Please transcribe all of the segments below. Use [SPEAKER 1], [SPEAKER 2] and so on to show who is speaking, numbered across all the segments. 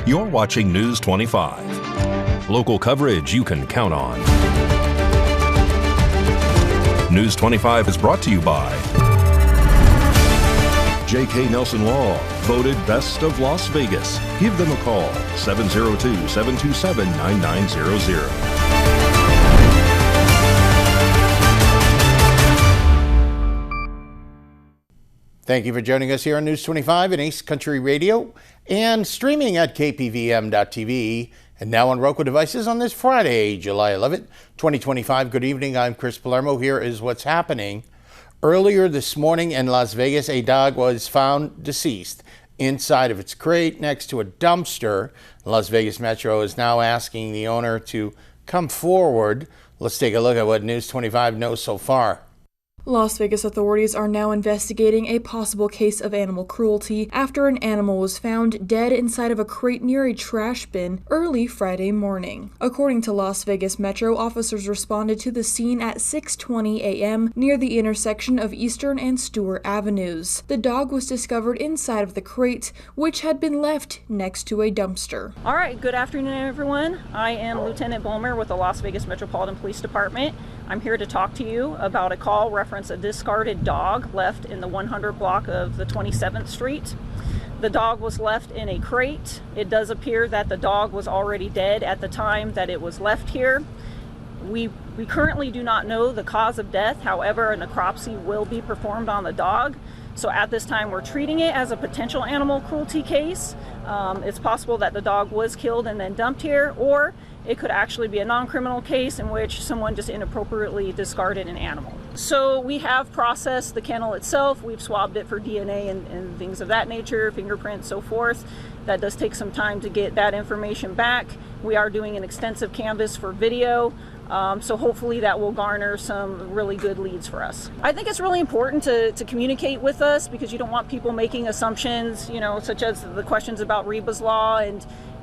[SPEAKER 1] You're watching News 25. Local coverage you can count on. News 25 is brought to you by J.K. Nelson Law, voted Best of Las Vegas. Give them a call, 702-727-9900.
[SPEAKER 2] Thank you for joining us here on News 25 and Ace Country Radio and streaming at KPVM.TV and now on Roku devices on this Friday, July 11th, 2025. Good evening. I'm Chris Palermo. Here is what's happening. Earlier this morning in Las Vegas, a dog was found deceased inside of its crate next to a dumpster. Las Vegas Metro is now asking the owner to come forward. Let's take a look at what News 25 knows so far.
[SPEAKER 3] Las Vegas authorities are now investigating a possible case of animal cruelty after an animal was found dead inside of a crate near a trash bin early Friday morning. According to Las Vegas Metro, officers responded to the scene at 6:20 a.m. near the intersection of Eastern and Stewart Avenues. The dog was discovered inside of the crate, which had been left next to a dumpster.
[SPEAKER 4] All right, good afternoon, everyone. I am Lieutenant Bulmer with the Las Vegas Metropolitan Police Department. I'm here to talk to you about a call reference a discarded dog left in the 100 block of the 27th Street. The dog was left in a crate. It does appear that the dog was already dead at the time that it was left here. We currently do not know the cause of death. However, a necropsy will be performed on the dog. So at this time, we're treating it as a potential animal cruelty case. It's possible that the dog was killed and then dumped here, or it could actually be a non-criminal case in which someone just inappropriately discarded an animal. So we have processed the kennel itself. We've swabbed it for DNA and things of that nature, fingerprints, so forth. That does take some time to get that information back. We are doing an extensive canvas for video. So hopefully that will garner some really good leads for us. I think it's really important to communicate with us because you don't want people making assumptions, such as the questions about Reba's Law.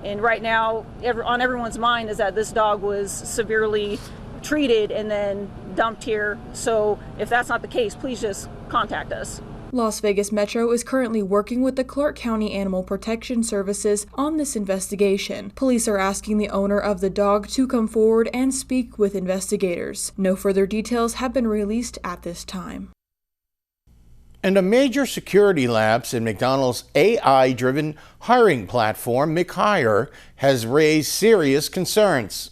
[SPEAKER 4] And right now, on everyone's mind is that this dog was severely treated and then dumped here. So if that's not the case, please just contact us.
[SPEAKER 3] Las Vegas Metro is currently working with the Clark County Animal Protection Services on this investigation. Police are asking the owner of the dog to come forward and speak with investigators. No further details have been released at this time.
[SPEAKER 2] And a major security lapse in McDonald's AI-driven hiring platform, McHire, has raised serious concerns.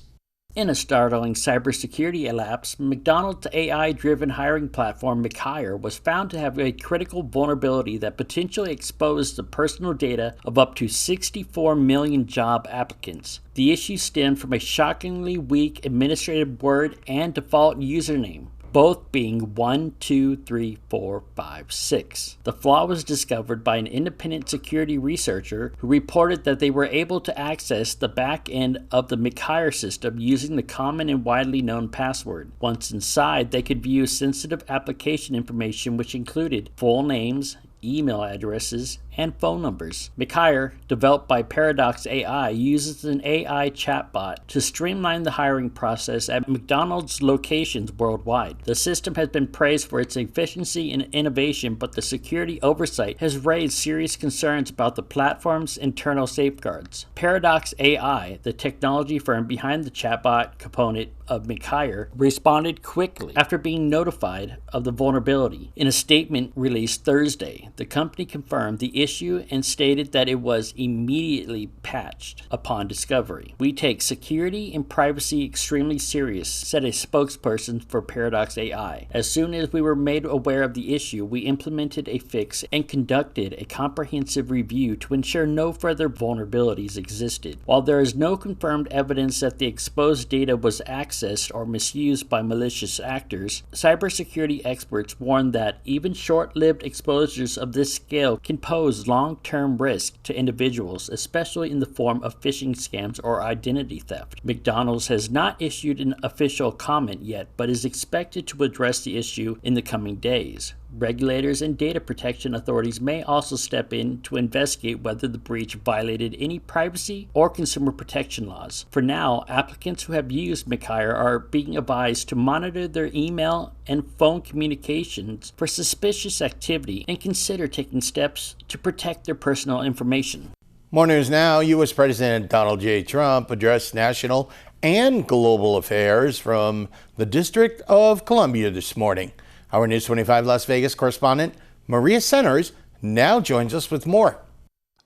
[SPEAKER 5] In a startling cybersecurity lapse, McDonald's AI-driven hiring platform McHire was found to have a critical vulnerability that potentially exposed the personal data of up to 64 million job applicants. The issue stemmed from a shockingly weak administrative word and default username, both being 123456. The flaw was discovered by an independent security researcher who reported that they were able to access the back end of the McHire system using the common and widely known password. Once inside, they could view sensitive application information which included full names, email addresses, and phone numbers. McHire, developed by Paradox AI, uses an AI chatbot to streamline the hiring process at McDonald's locations worldwide. The system has been praised for its efficiency and innovation, but the security oversight has raised serious concerns about the platform's internal safeguards. Paradox AI, the technology firm behind the chatbot component of McHire, responded quickly after being notified of the vulnerability. In a statement released Thursday, the company confirmed the issue and stated that it was immediately patched upon discovery. "We take security and privacy extremely serious," said a spokesperson for Paradox AI. "As soon as we were made aware of the issue, we implemented a fix and conducted a comprehensive review to ensure no further vulnerabilities existed. While there is no confirmed evidence that the exposed data was accessed or misused by malicious actors, cybersecurity experts warn that even short-lived exposures of this scale can pose long-term risk to individuals, especially in the form of phishing scams or identity theft." McDonald's has not issued an official comment yet, but is expected to address the issue in the coming days. Regulators and data protection authorities may also step in to investigate whether the breach violated any privacy or consumer protection laws. For now, applicants who have used McHire are being advised to monitor their email and phone communications for suspicious activity and consider taking steps to protect their personal information.
[SPEAKER 2] More news now. U.S. President Donald J. Trump addressed national and global affairs from the District of Columbia this morning. Our News 25 Las Vegas correspondent Maria Centers now joins us with more.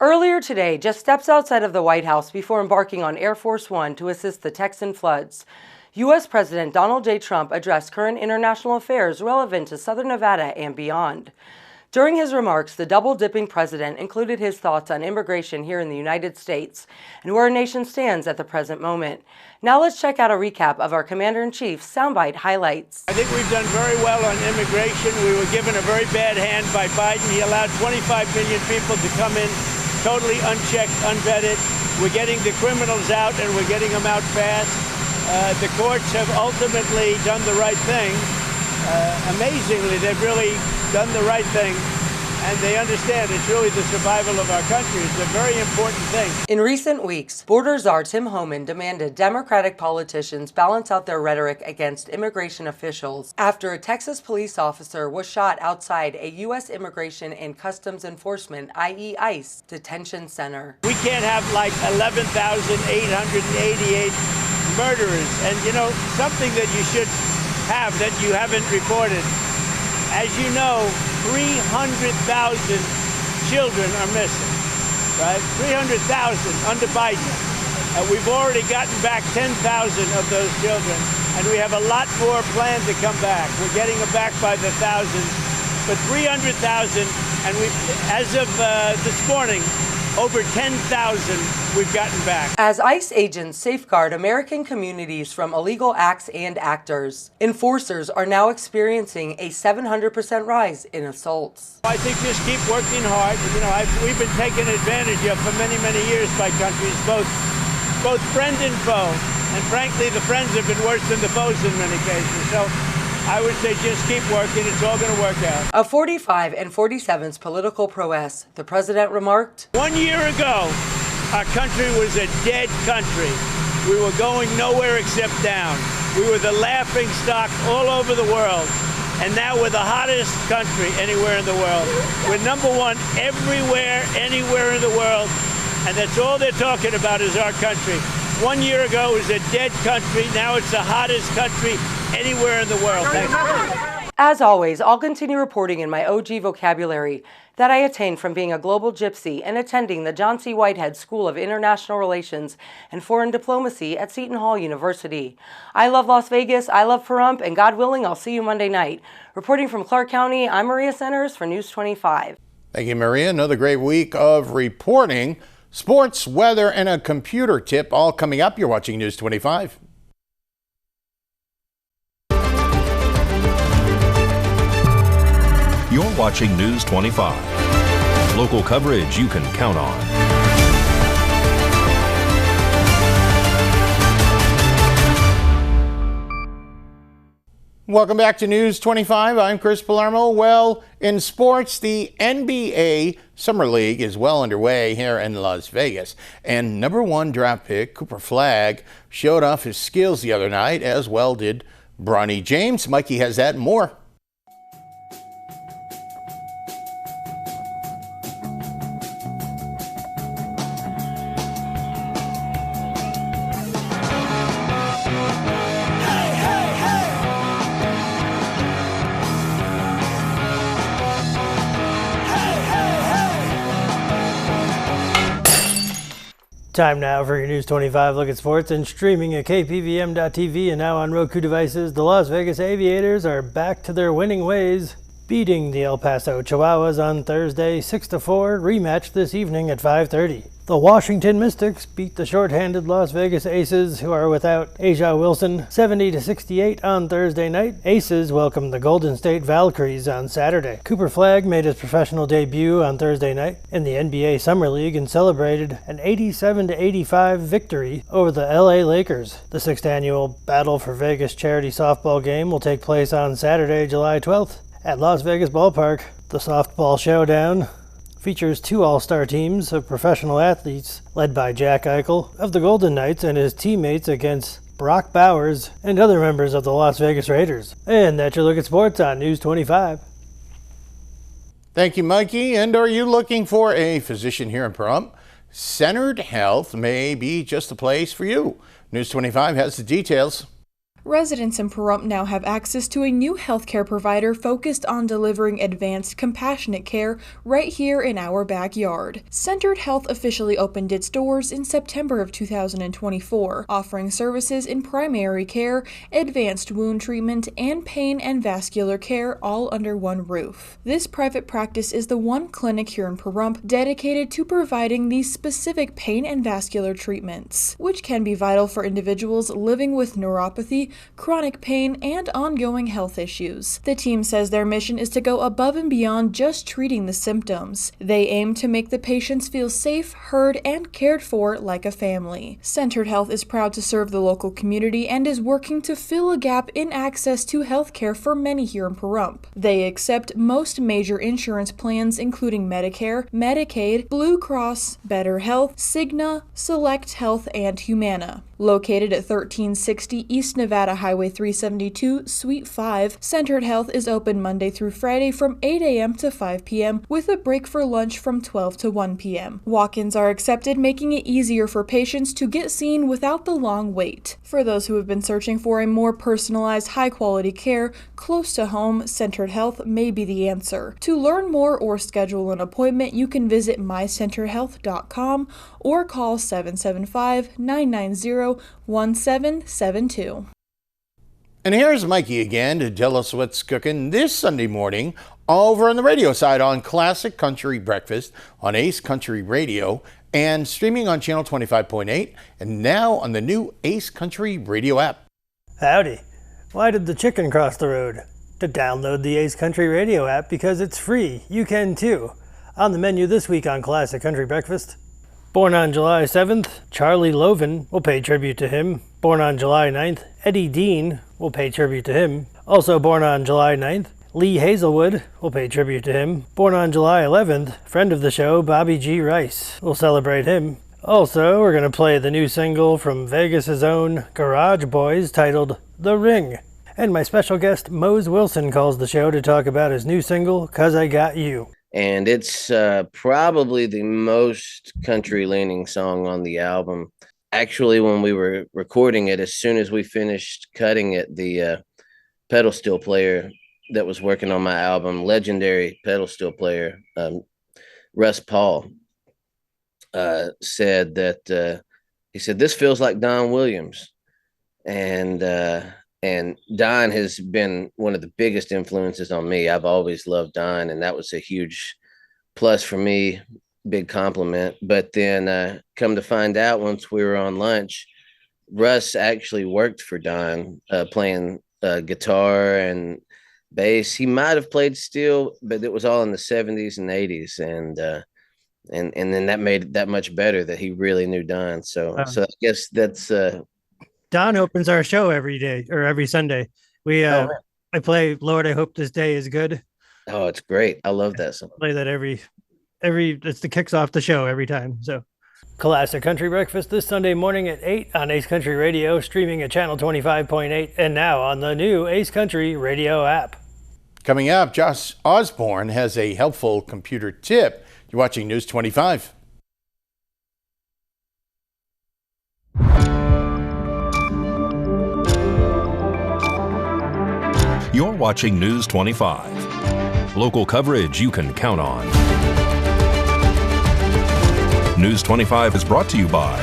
[SPEAKER 6] Earlier today, just steps outside of the White House before embarking on Air Force One to assist the Texan floods, U.S. President Donald J. Trump addressed current international affairs relevant to Southern Nevada and beyond. During his remarks, the double-dipping president included his thoughts on immigration here in the United States and where our nation stands at the present moment. Now let's check out a recap of our Commander-in-Chief's soundbite highlights.
[SPEAKER 7] I think we've done very well on immigration. We were given a very bad hand by Biden. He allowed 25 million people to come in totally unchecked, unvetted. We're getting the criminals out and we're getting them out fast. The courts have ultimately done the right thing. Amazingly, they've really done the right thing, and they understand it's really the survival of our country. It's a very important thing.
[SPEAKER 6] In recent weeks, border czar Tim Homan demanded Democratic politicians balance out their rhetoric against immigration officials after a Texas police officer was shot outside a U.S. Immigration and Customs Enforcement, i.e. ICE, detention center.
[SPEAKER 7] We can't have like 11,888 murderers, and something that you should have that you haven't reported. As you know, 300,000 children are missing, right? 300,000 under Biden. We've already gotten back 10,000 of those children, and we have a lot more planned to come back. We're getting them back by the thousands, but 300,000, and as of this morning, over 10,000 we've gotten back.
[SPEAKER 6] As ICE agents safeguard American communities from illegal acts and actors, enforcers are now experiencing a 700% rise in assaults.
[SPEAKER 7] I think just keep working hard. We've been taken advantage of for many, many years by countries, both friend and foe. And frankly, the friends have been worse than the foes in many cases. So I would say just keep working. It's all going to work out.
[SPEAKER 6] Of 45 and 47's political prowess, the president remarked,
[SPEAKER 7] 1 year ago, our country was a dead country. We were going nowhere except down. We were the laughing stock all over the world. And now we're the hottest country anywhere in the world. We're number one everywhere, anywhere in the world. And that's all they're talking about is our country. 1 year ago, it was a dead country. Now it's the hottest country anywhere in the world. Thank you.
[SPEAKER 6] As always, I'll continue reporting in my OG vocabulary that I attained from being a global gypsy and attending the John C. Whitehead School of International Relations and Foreign Diplomacy at Seton Hall University. I love Las Vegas, I love Pahrump, and God willing, I'll see you Monday night. Reporting from Clark County, I'm Maria Centers for News 25.
[SPEAKER 2] Thank you, Maria. Another great week of reporting. Sports, weather, and a computer tip all coming up. You're watching News 25.
[SPEAKER 1] You're watching News 25. Local coverage you can count on.
[SPEAKER 2] Welcome back to News 25. I'm Chris Palermo. Well, in sports, the NBA Summer League is well underway here in Las Vegas. And number one draft pick Cooper Flagg showed off his skills the other night, as well did Bronny James. Mikey has that and more.
[SPEAKER 8] Time now for your News 25 look at sports and streaming at KPVM.TV and now on Roku devices. The Las Vegas Aviators are back to their winning ways, beating the El Paso Chihuahuas on Thursday 6-4, rematch this evening at 5:30. The Washington Mystics beat the shorthanded Las Vegas Aces, who are without Asia Wilson, 70-68 on Thursday night. Aces welcomed the Golden State Valkyries on Saturday. Cooper Flagg made his professional debut on Thursday night in the NBA Summer League and celebrated an 87-85 victory over the LA Lakers. The 6th annual Battle for Vegas charity softball game will take place on Saturday, July 12th at Las Vegas Ballpark. The softball showdown features 2 all-star teams of professional athletes led by Jack Eichel of the Golden Knights and his teammates against Brock Bowers and other members of the Las Vegas Raiders. And that's your look at sports on News 25.
[SPEAKER 2] Thank you, Mikey. And are you looking for a physician here in Pahrump? Centered Health may be just the place for you. News 25 has the details.
[SPEAKER 3] Residents in Pahrump now have access to a new healthcare provider focused on delivering advanced, compassionate care right here in our backyard. Centered Health officially opened its doors in September of 2024, offering services in primary care, advanced wound treatment, and pain and vascular care all under one roof. This private practice is the one clinic here in Pahrump dedicated to providing these specific pain and vascular treatments, which can be vital for individuals living with neuropathy, chronic pain, and ongoing health issues. The team says their mission is to go above and beyond just treating the symptoms. They aim to make the patients feel safe, heard, and cared for like a family. Centered Health is proud to serve the local community and is working to fill a gap in access to health care for many here in Pahrump. They accept most major insurance plans including Medicare, Medicaid, Blue Cross, Better Health, Cigna, Select Health, and Humana. Located at 1360 East Nevada Highway 372, Suite 5, Centered Health is open Monday through Friday from 8 a.m. to 5 p.m. with a break for lunch from 12 to 1 p.m. Walk-ins are accepted, making it easier for patients to get seen without the long wait. For those who have been searching for a more personalized, high-quality care close to home, Centered Health may be the answer. To learn more or schedule an appointment, you can visit mycenterhealth.com or call 775-990-1772.
[SPEAKER 2] And here's Mikey again to tell us what's cooking this Sunday morning over on the radio side on Classic Country Breakfast on Ace Country Radio and streaming on Channel 25.8 and now on the new Ace Country Radio app.
[SPEAKER 8] Howdy. Why did the chicken cross the road? To download the Ace Country Radio app because it's free. You can too. On the menu this week on Classic Country Breakfast. Born on July 7th, Charlie Loven will pay tribute to him. Born on July 9th, Eddie Dean will pay tribute to him. Also born on July 9th, Lee Hazelwood will pay tribute to him. Born on July 11th, friend of the show, Bobby G. Rice will celebrate him. Also, we're going to play the new single from Vegas' own Garage Boys titled The Ring. And my special guest, Mose Wilson, calls the show to talk about his new single, 'Cause I Got You.
[SPEAKER 9] And it's probably the most country-leaning song on the album. Actually, when we were recording it, as soon as we finished cutting it, the pedal steel player that was working on my album, legendary pedal steel player, Russ Paul, said that he said, "This feels like Don Williams." And Don has been one of the biggest influences on me. I've always loved Don, and that was a huge plus for me, big compliment. But then come to find out once we were on lunch, Russ actually worked for Don, playing guitar and bass. He might have played steel, but it was all in the 70s and 80s. And then that made it that much better that he really knew Don. So I guess that's...
[SPEAKER 10] Don opens our show every day or every Sunday. I play Lord, I Hope This Day Is Good.
[SPEAKER 9] Oh, it's great. I love that song.
[SPEAKER 10] Play that every it's the kicks off the show every time. So
[SPEAKER 8] Classic Country Breakfast this Sunday morning at 8 on Ace Country Radio, streaming at Channel 25.8 and now on the new Ace Country Radio app.
[SPEAKER 2] Coming up, Josh Osborne has a helpful computer tip. You're watching News 25.
[SPEAKER 1] You're watching News 25. Local coverage you can count on. News 25 is brought to you by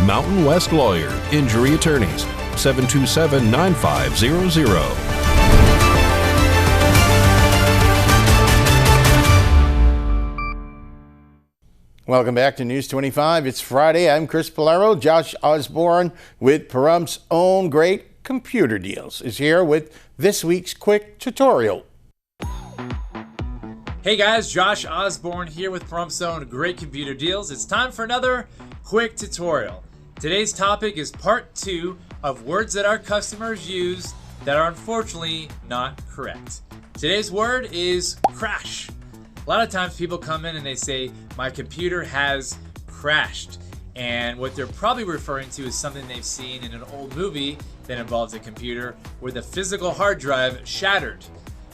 [SPEAKER 1] Mountain West Lawyer, Injury Attorneys, 727-9500.
[SPEAKER 2] Welcome back to News 25. It's Friday. I'm Chris Polaro. Josh Osborne with Pahrump's own great Computer Deals is here with this week's quick tutorial.
[SPEAKER 11] Hey guys, Josh Osborne here with Pahrump's own Great Computer Deals. It's time for another quick tutorial. Today's topic is part 2 of words that our customers use that are unfortunately not correct. Today's word is crash. A lot of times people come in and they say, my computer has crashed. And what they're probably referring to is something they've seen in an old movie that involves a computer where the physical hard drive shattered.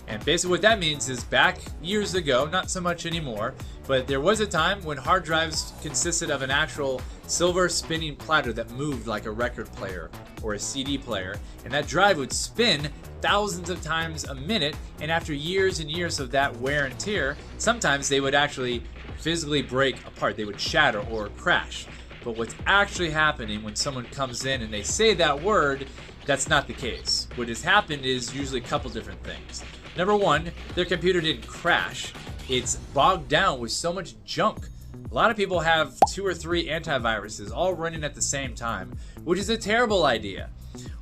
[SPEAKER 11] And basically what that means is back years ago, not so much anymore, but there was a time when hard drives consisted of an actual silver spinning platter that moved like a record player or a CD player, and that drive would spin thousands of times a minute, and after years and years of that wear and tear, sometimes they would actually physically break apart. They would shatter or crash. But what's actually happening when someone comes in and they say that word, that's not the case. What has happened is usually a couple different things. Number one, their computer didn't crash. It's bogged down with so much junk. A lot of people have 2 or 3 antiviruses all running at the same time, which is a terrible idea.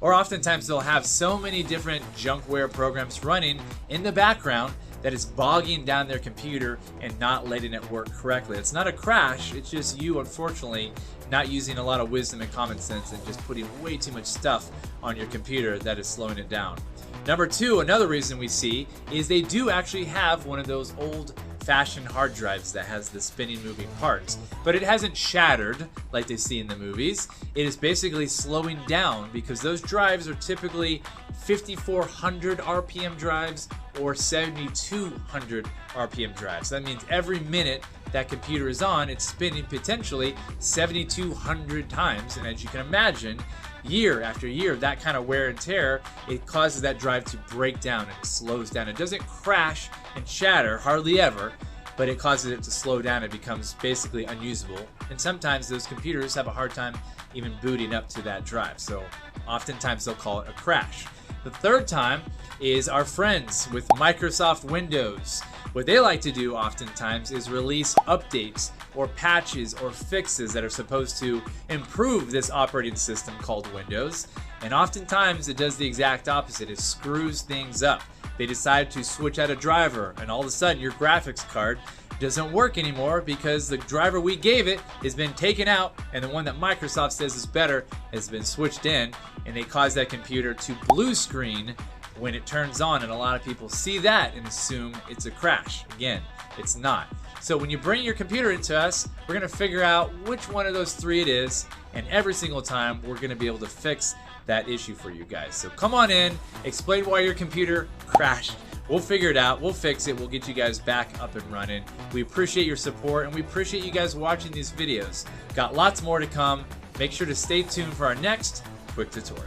[SPEAKER 11] Or oftentimes they'll have so many different junkware programs running in the background that is bogging down their computer and not letting it work correctly. It's not a crash, it's just you, unfortunately, not using a lot of wisdom and common sense and just putting way too much stuff on your computer that is slowing it down. Number two, another reason we see is they do actually have one of those old-fashioned hard drives that has the spinning moving parts, but it hasn't shattered like they see in the movies. It is basically slowing down because those drives are typically 5,400 RPM drives or 7,200 RPM drives. That means every minute that computer is on, it's spinning potentially 7,200 times, and as you can imagine, year after year, that kind of wear and tear, it causes that drive to break down and it slows down. It doesn't crash and shatter, hardly ever, but it causes it to slow down. It becomes basically unusable. And sometimes those computers have a hard time even booting up to that drive. So oftentimes they'll call it a crash. The third time is our friends with Microsoft Windows. What they like to do oftentimes is release updates or patches or fixes that are supposed to improve this operating system called Windows. And oftentimes it does the exact opposite. It screws things up. They decide to switch out a driver and all of a sudden your graphics card doesn't work anymore because the driver we gave it has been taken out and the one that Microsoft says is better has been switched in, and they cause that computer to blue screen when it turns on, and a lot of people see that and assume it's a crash. Again, it's not. So when you bring your computer into us, we're gonna figure out which one of those 3 it is, and every single time we're gonna be able to fix that issue for you guys. So come on in, explain why your computer crashed. We'll figure it out, we'll fix it, we'll get you guys back up and running. We appreciate your support and we appreciate you guys watching these videos. Got lots more to come. Make sure to stay tuned for our next quick tutorial.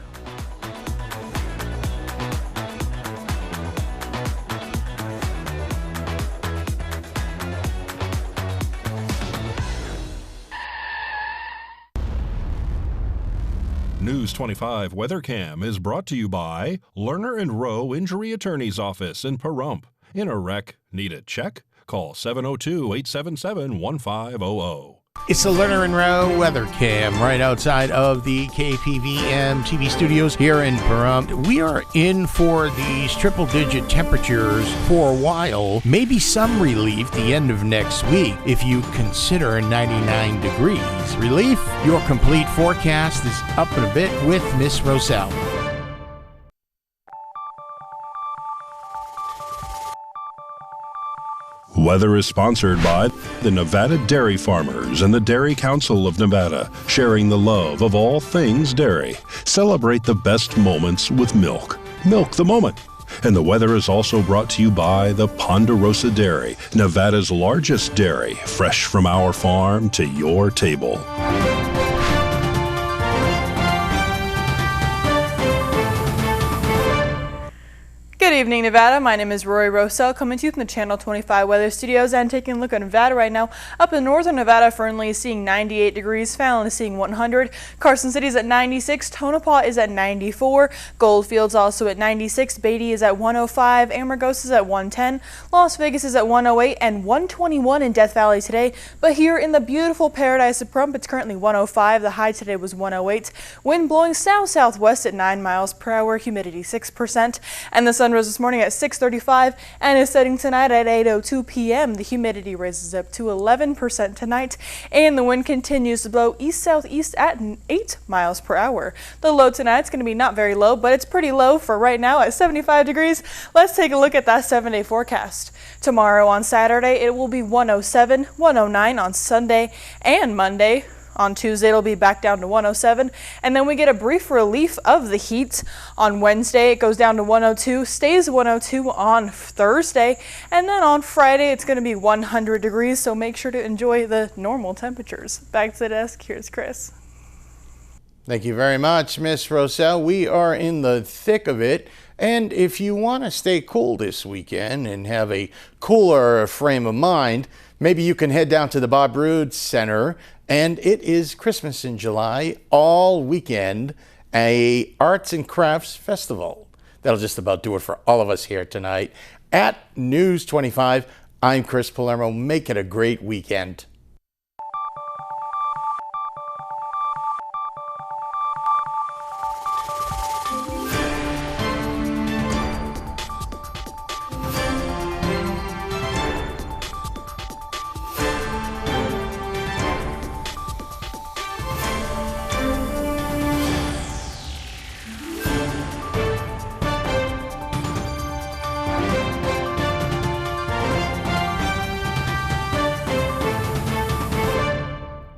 [SPEAKER 1] News 25 WeatherCam is brought to you by Lerner and Rowe Injury Attorney's Office in Pahrump. In a wreck, need a check? Call 702-877-1500.
[SPEAKER 2] It's the Lerner and Rowe weather cam right outside of the KPVM TV studios here in Pahrump. We are in for these triple-digit temperatures for a while, maybe some relief the end of next week if you consider 99 degrees. Relief? Your complete forecast is up in a bit with Miss Roselle.
[SPEAKER 1] Weather is sponsored by the Nevada Dairy Farmers and the Dairy Council of Nevada, sharing the love of all things dairy. Celebrate the best moments with milk. Milk the moment. And the weather is also brought to you by the Ponderosa Dairy, Nevada's largest dairy, fresh from our farm to your table.
[SPEAKER 3] Good evening, Nevada. My name is Rory Rosell, coming to you from the Channel 25 Weather Studios and taking a look at Nevada right now. Up in northern Nevada, Fernley is seeing 98 degrees, Fallon is seeing 100, Carson City is at 96, Tonopah is at 94, Goldfield's also at 96, Beatty is at 105, Amargosa is at 110, Las Vegas is at 108 and 121 in Death Valley today. But here in the beautiful paradise of Pahrump, it's currently 105. The high today was 108. Wind blowing south-southwest at 9 miles per hour, humidity 6%, and the sun rose this morning at 6:35 and is setting tonight at 8:02 p.m. The humidity raises up to 11% tonight, and the wind continues to blow east-southeast at 8 miles per hour. The low tonight's going to be not very low, but it's pretty low for right now at 75 degrees. Let's take a look at that 7-day forecast. Tomorrow on Saturday, it will be 107, 109 on Sunday and Monday.
[SPEAKER 12] On Tuesday, it'll be back down to 107. And then we get a brief relief of the heat. On Wednesday, it goes down to 102, stays 102 on Thursday. And then on Friday, it's going to be 100 degrees. So make sure to enjoy the normal temperatures. Back to the desk. Here's Chris.
[SPEAKER 2] Thank you very much, Miss Roselle. We are in the thick of it. And if you want to stay cool this weekend and have a cooler frame of mind, maybe you can head down to the Bob Roode Center. And it is Christmas in July all weekend, a arts and crafts festival. That'll just about do it for all of us here tonight. At News 25, I'm Chris Palermo. Make it a great weekend.